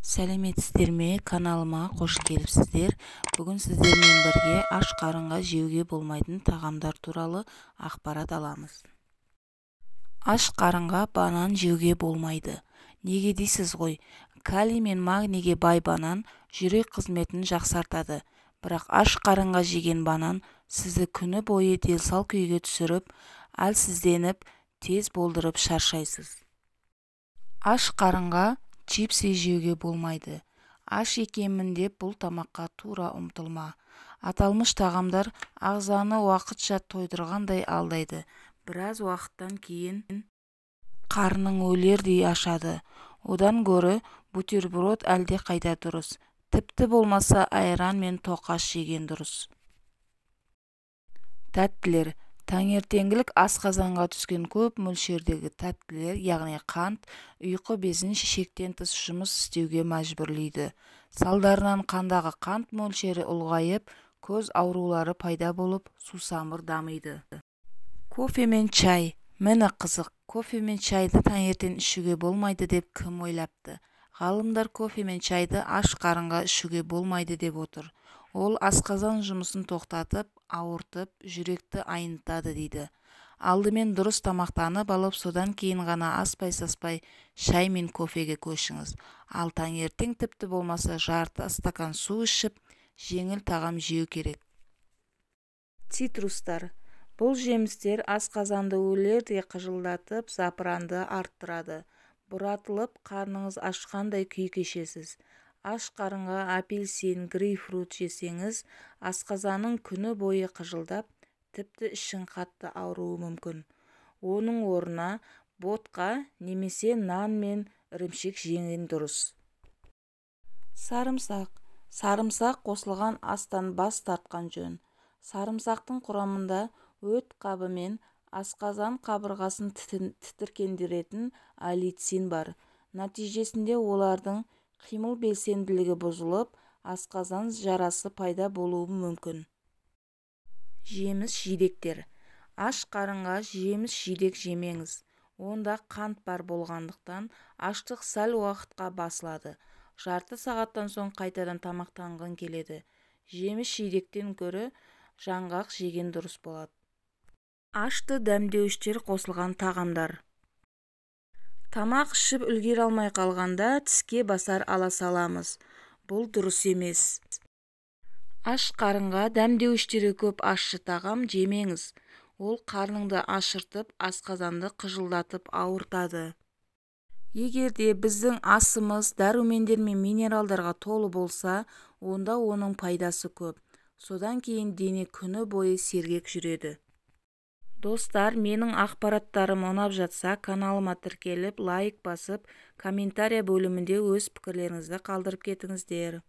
Сәлеметсіздер ме? Каналыма қош келіпсіздер. Бүгін сіздермен бірге аш қарынға жеуге болмайтын тағамдар туралы ақпарат аламыз. Аш қарынға банан жеуге болмайды. Неге дейсіз ғой? Калий мен магнийге бай банан жүрек қызметін жақсартады. Бірақ аш қарынға жеген банан сізді күні бойы делсал күйге түсіріп, әлсізденіп, тез болдырып шаршайсыз. Аш қарынға чипсы жеуге болмайды. Аш екенмін деп бұл тамаққа тура ұмтылма. Аталмыш тағамдар ағзаны уақытша тойдырғандай алдайды. Біраз уақыттан кейін қарның өлердей ашады. Одан гөрі бутерброд әлде қайда дұрыс. Тіпті болмаса айран мен тоқаш жеген дұрыс. Тәттілер. Таңертеңгілік асқазанға түскен көп мөлшердегі тәттілер, яғни қант, ұйқы безін шектен тыс жұмыс істеуге мәжбүрлейді. Салдарынан қандағы қант мөлшері ұлғайып, көз аурулары пайда болып, сусамыр дамиды. Кофе мен чай. Міне қызық, кофе мен чайды таңертең ішуге болмайды деп кім ойлапты? Ғалымдар кофе мен чайды аш қарынға ішуге болмайды деп отыр. Ол асқазан жұмысын тоқтатып, ауыртып, жүректі айнытады дейді. Алдымен дұрыс тамақтанып алып, содан кейін ғана аспай-саспай шай мен кофеге көшіңіз. Ал таңертең тіпті болмаса жарты стакан су ішіп, жеңіл тағам жеу керек. Цитрустар. Бұл жемістер асқазанды өлердей қыжылдатып, запыранды арттырады. Бұратылып, қарныңыз ашқандай күй кешесіз. Аш қарынға апельсин, грейпфрут жесеңіз, асқазанның күні бойы қыжылдап, тіпті ішің қатты ауруы мүмкін. Оның орнына ботқа немесе нан мен ірімшік жеген дұрыс. Сарымсақ. Сарымсақ қосылған астан бас тартқан жөн. Сарымсақтың құрамында өт қабы мен асқазан қабырғасын тітіркендіретін аллицин бар. Нәтижесінде олардың қимыл белсенділігі бұзылып, асқазан жарасы пайда болуы мүмкін. Жеміс-жидектер. Аш қарынға жеміс-жидек жемеңіз. Онда қант бар болғандықтан аштық сәл уақытқа басылады. Жарты сағаттан соң қайтадан тамақтанғың келеді. Жеміс-жидектен гөрі жаңғақ жеген дұрыс болады. Ашты дәмдеуіштер қосылған тағамдар. Тамақ ішіп үлгере алмай қалғанда тіске басар ала саламыз. Бұл дұрыс емес. Аш қарынға дәмдеуіштері көп ащы тағам жемеңіз. Ол қарныңды ашыртып, асқазанды қыжылдатып ауыртады. Егерде біздің асымыз дәрумендер мен минералдарға толы болса, онда оның пайдасы көп. Содан кейін дене күні бойы сергек жүреді. Достар, менің ақпараттарым ұнап жатса, каналыма тіркеліп, лайк басып, комментария бөлімінде өз пікірлеріңізді қалдырып кетіңіздер.